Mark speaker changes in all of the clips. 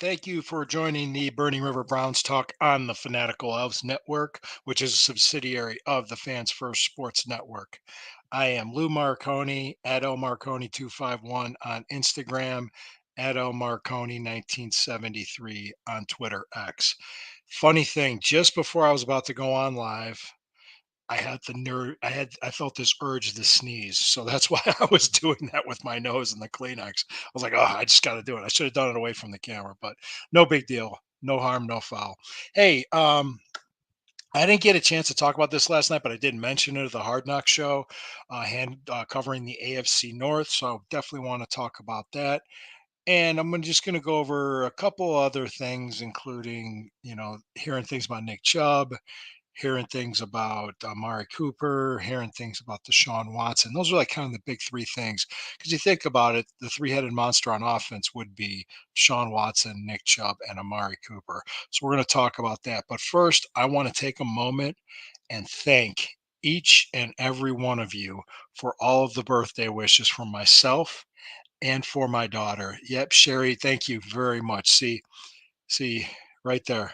Speaker 1: Thank you for joining the Burning River Browns talk on the Fanatical Elves Network, which is a subsidiary of the Fans First Sports Network. I am Lou Marconi at L Marconi 251 on Instagram, at L Marconi 1973 on Twitter X. Funny thing, just before I was about to go on live, I felt this urge to sneeze. So that's why I was doing that with my nose and the Kleenex. I was like, oh, I just got to do it. I should have done it away from the camera, but no big deal. No harm, no foul. Hey, I didn't get a chance to talk about this last night, but I did mention it at the Hard Knock show, covering the AFC North. So I definitely want to talk about that. And just going to go over a couple other things, including, hearing things about Nick Chubb, hearing things about Amari Cooper, hearing things about Deshaun Watson. Those are like kind of the big three things. Because you think about it, the three-headed monster on offense would be Deshaun Watson, Nick Chubb, and Amari Cooper. So we're going to talk about that. But first, I want to take a moment and thank each and every one of you for all of the birthday wishes from myself and for my daughter. Yep, Sherry, thank you very much. See, right there.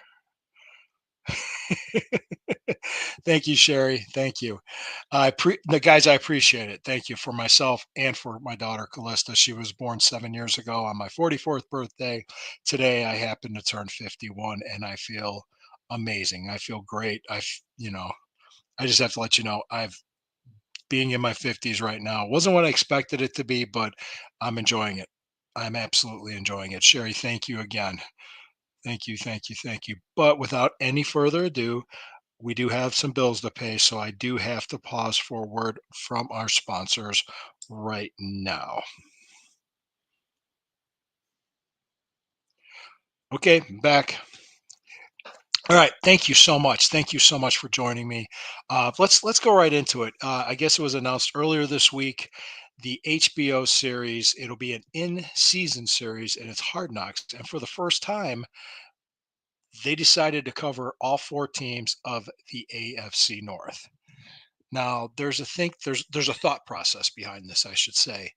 Speaker 1: Thank you, Sherry. Thank you. The guys, I appreciate it. Thank you for myself and for my daughter Callista. She was born 7 years ago on my 44th birthday. Today, I happen to turn 51, and I feel amazing. I feel great. I just have to let you know, I've being in my 50s right now wasn't what I expected it to be, but I'm enjoying it. I'm absolutely enjoying it. Sherry, thank you again. Thank you, thank you, thank you. But without any further ado, we do have some bills to pay, so I do have to pause for a word from our sponsors right now. Okay, back. All right, thank you so much. Thank you so much for joining me. Let's go right into it. I guess it was announced earlier this week. The HBO series. It'll be an in-season series, and it's Hard Knocks. And for the first time, they decided to cover all four teams of the AFC North. Now, there's a thought process behind this, I should say,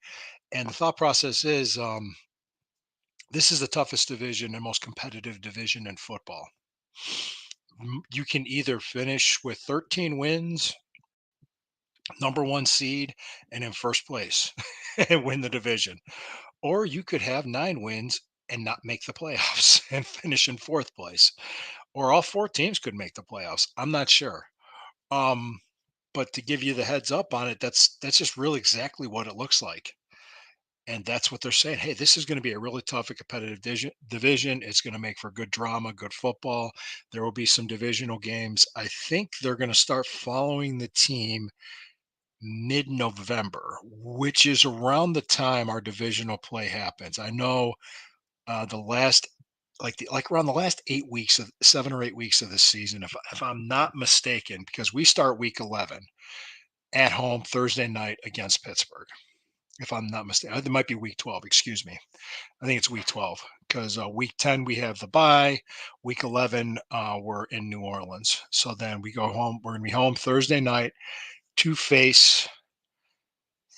Speaker 1: and the thought process is this is the toughest division and most competitive division in football. You can either finish with 13 wins, number one seed, and in first place and win the division, or you could have 9 wins and not make the playoffs and finish in fourth place, or all four teams could make the playoffs. I'm not sure. Um, but to give you the heads up on it, that's just really exactly what it looks like. And that's what they're saying. Hey, this is going to be a really tough and competitive division. It's going to make for good drama, good football. There will be some divisional games. I think they're going to start following the team mid-November, which is around the time our divisional play happens. I know the last like around the last 8 weeks of 7 or 8 weeks of this season, if I'm not mistaken, because we start week 11 at home Thursday night against Pittsburgh. If I'm not mistaken, it might be week 12. Excuse me. I think it's week 12 because week 10 we have the bye. Week 11 we're in New Orleans. So then we go home. We're gonna be home Thursday night to face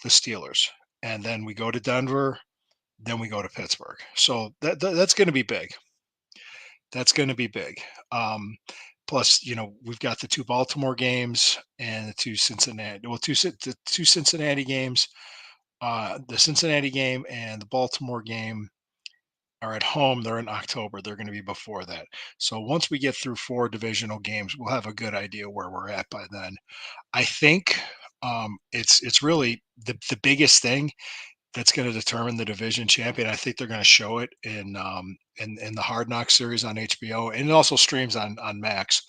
Speaker 1: the Steelers, and then we go to Denver. Then we go to Pittsburgh. So that's going to be big. That's going to be big. Um, Plus, we've got the two Baltimore games and the two Cincinnati. Well, the two Cincinnati games. The Cincinnati game and the Baltimore game are at home. They're in October. They're going to be before that. So once we get through four divisional games, we'll have a good idea where we're at by then. I think it's really the biggest thing that's going to determine the division champion. I think they're going to show it in the Hard Knock series on HBO, and it also streams on Max.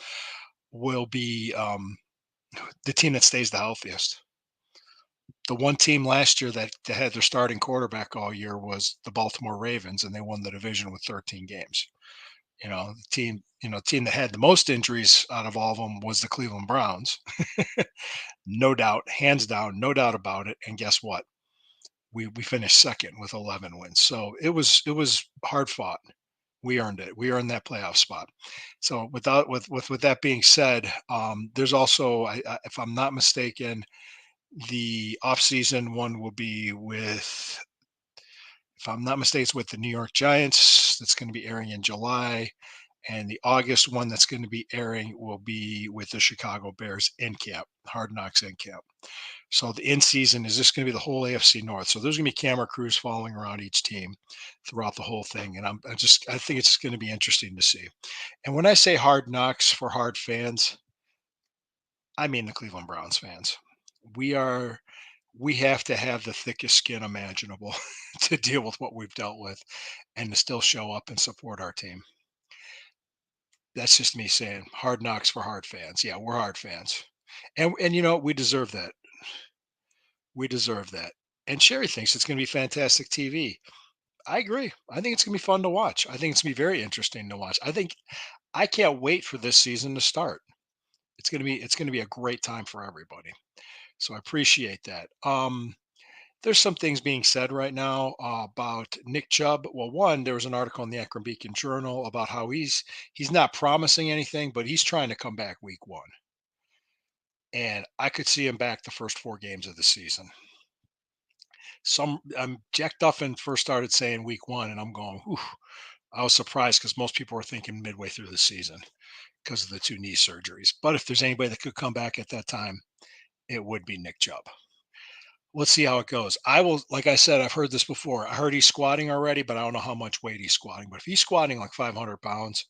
Speaker 1: Will be the team that stays the healthiest. The one team last year that had their starting quarterback all year was the Baltimore Ravens, and they won the division with 13 games. The team that had the most injuries out of all of them was the Cleveland Browns. No doubt, hands down, no doubt about it. And guess what? We finished second with 11 wins. So it was hard fought. We earned it. We earned that playoff spot. So with that being said, there's also, if I'm not mistaken, the offseason one will be with, if I'm not mistaken, it's with the New York Giants, that's going to be airing in July, and the August one that's going to be airing will be with the Chicago Bears in camp, Hard Knocks in camp. So the in season is just going to be the whole AFC North. So there's going to be camera crews following around each team throughout the whole thing, and I think it's going to be interesting to see. And when I say Hard Knocks for hard fans, I mean the Cleveland Browns fans. We are we have to have the thickest skin imaginable to deal with what we've dealt with and to still show up and support our team. That's just me saying hard knocks for hard fans. Yeah, we're hard fans. And we deserve that. We deserve that. And Sherry thinks it's going to be fantastic TV. I agree. I think it's going to be fun to watch. I think it's going to be very interesting to watch. I can't wait for this season to start. It's going to be a great time for everybody. So I appreciate that. There's some things being said right now about Nick Chubb. Well, one, there was an article in the Akron Beacon Journal about how he's not promising anything, but he's trying to come back week one, and I could see him back the first 4 games of the season. Jack Duffin first started saying week one, and I'm going, whew. I was surprised because most people were thinking midway through the season because of the 2 knee surgeries. But if there's anybody that could come back at that time, it would be Nick Chubb. Let's see how it goes. I will, like I said, I've heard this before. I heard he's squatting already, but I don't know how much weight he's squatting. But if he's squatting like 500 pounds,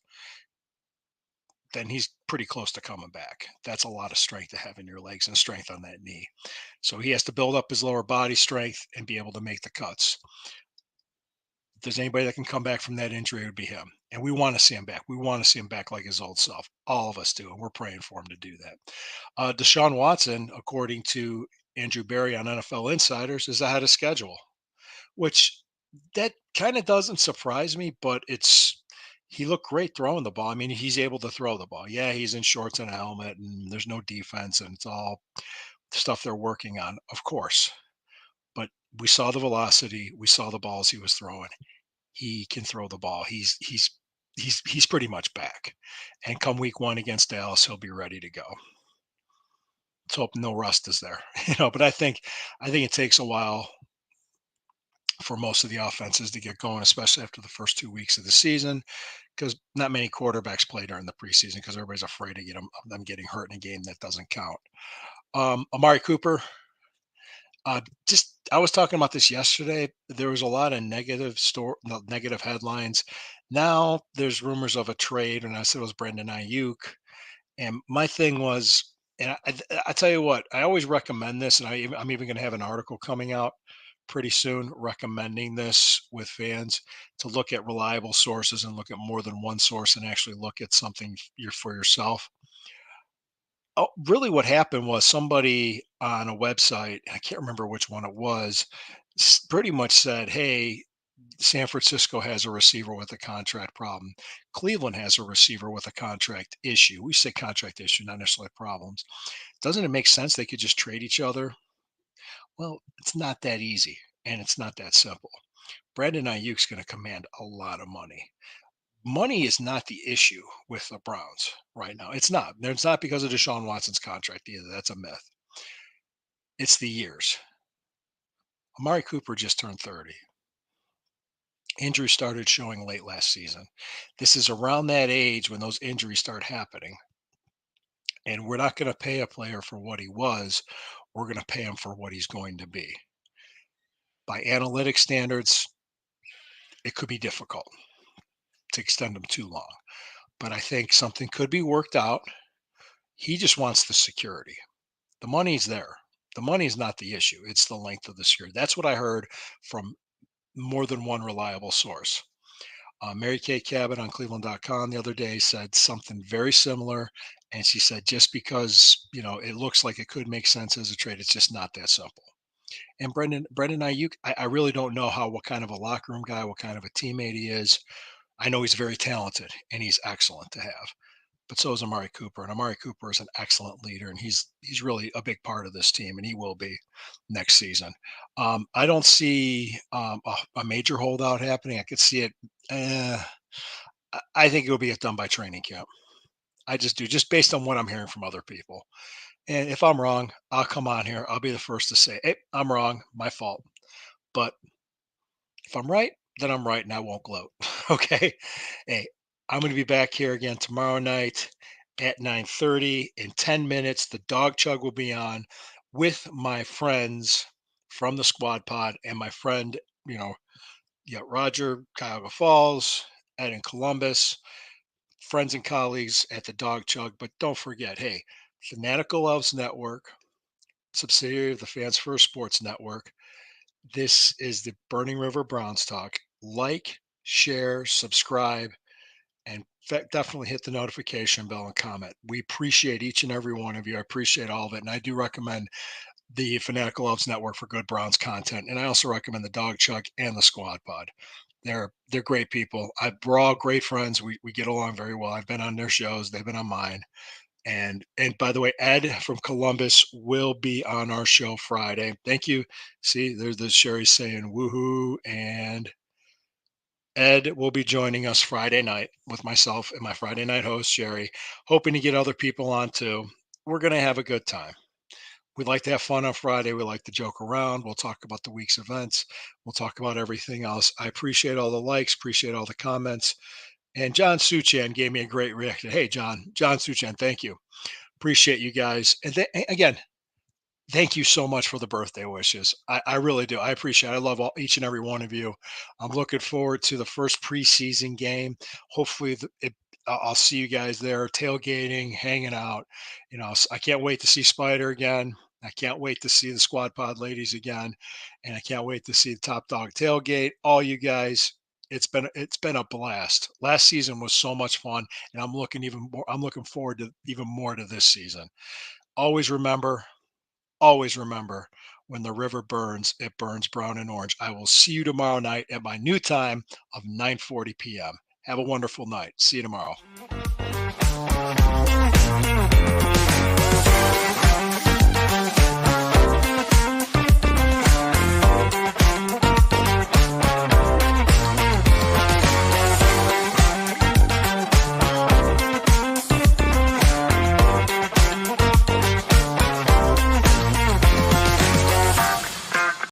Speaker 1: then he's pretty close to coming back. That's a lot of strength to have in your legs and strength on that knee. So he has to build up his lower body strength and be able to make the cuts. If there's anybody that can come back from that injury, it would be him. And we want to see him back. We want to see him back like his old self. All of us do. And we're praying for him to do that. Deshaun Watson, according to Andrew Berry on NFL Insiders, is ahead of schedule, which that kind of doesn't surprise me, but he looked great throwing the ball. I mean, he's able to throw the ball. Yeah, he's in shorts and a helmet, and there's no defense, and it's all stuff they're working on, of course. But we saw the velocity, we saw the balls he was throwing. He can throw the ball. He's pretty much back. And come week one against Dallas, he'll be ready to go. Let's hope no rust is there, But I think it takes a while for most of the offenses to get going, especially after the first 2 weeks of the season, because not many quarterbacks play during the preseason because everybody's afraid of them getting hurt in a game that doesn't count. Amari Cooper, just I was talking about this yesterday. There was a lot of negative headlines. Now there's rumors of a trade, and I said it was Brendan Ayuk. And my thing was, and I tell you what, I always recommend this, and I'm even going to have an article coming out pretty soon recommending this with fans to look at reliable sources and look at more than one source and actually look at something for yourself. Oh, really, what happened was somebody on a website, I can't remember which one it was, pretty much said, "Hey, San Francisco has a receiver with a contract problem. Cleveland has a receiver with a contract issue." We say contract issue, not necessarily problems. Doesn't it make sense they could just trade each other? Well, it's not that easy, and it's not that simple. Brandon Ayuk's going to command a lot of money. Money is not the issue with the Browns right now. It's not. It's not because of Deshaun Watson's contract either. That's a myth. It's the years. Amari Cooper just turned 30. Injuries started showing late last season. This is around that age when those injuries start happening. And we're not going to pay a player for what he was. We're going to pay him for what he's going to be. By analytic standards, it could be difficult to extend him too long. But I think something could be worked out. He just wants the security. The money's there. The money is not the issue. It's the length of the security. That's what I heard from more than one reliable source. Mary Kay Cabot on Cleveland.com the other day said something very similar. And she said, just because, it looks like it could make sense as a trade, it's just not that simple. And Brendan Ayuk, I really don't know what kind of a locker room guy, what kind of a teammate he is. I know he's very talented and he's excellent to have, but so is Amari Cooper. And Amari Cooper is an excellent leader, and he's really a big part of this team, and he will be next season. I don't see a major holdout happening. I could see it. I think it will be done by training camp. I just do, just based on what I'm hearing from other people. And if I'm wrong, I'll come on here. I'll be the first to say, "Hey, I'm wrong. My fault." But if I'm right, then I'm right and I won't gloat. Okay. Hey, I'm going to be back here again tomorrow night at 9:30. In 10 minutes, the dog chug will be on with my friends from the squad pod and my friend, you know, yeah, Roger, Cuyahoga Falls, Ed in Columbus, friends and colleagues at the dog chug. But don't forget, hey, Fanatical Elves Network, subsidiary of the Fans First Sports Network. This is the Burning River Browns Talk. Like, share, subscribe, and definitely hit the notification bell and comment. We appreciate each and every one of you. I appreciate all of it. And I do recommend the Fanatical Loves Network for good Browns content. And I also recommend the Dog Chuck and the Squad Pod. They're great people. We're all great friends. We get along very well. I've been on their shows. They've been on mine. And by the way, Ed from Columbus will be on our show Friday. Thank you. See, there's the Sherry saying woohoo, and Ed will be joining us Friday night with myself and my Friday night host Sherry, hoping to get other people on too. We're gonna have a good time. We like to have fun on Friday. We like to joke around. We'll talk about the week's events. We'll talk about everything else. I appreciate all the likes, appreciate all the comments. And John Suchan gave me a great reaction. Hey, John Suchan, thank you. Appreciate you guys. And again, thank you so much for the birthday wishes. I really do. I appreciate it. I love each and every one of you. I'm looking forward to the first preseason game. Hopefully, I'll see you guys there tailgating, hanging out. I can't wait to see Spider again. I can't wait to see the Squad Pod ladies again, and I can't wait to see the Top Dog tailgate. All you guys, it's been a blast. Last season was so much fun, and I'm looking even more. I'm looking forward to even more to this season. Always remember, always remember, when the river burns, it burns brown and orange. I will see you tomorrow night at my new time of 9:40 p.m. Have a wonderful night. See you tomorrow.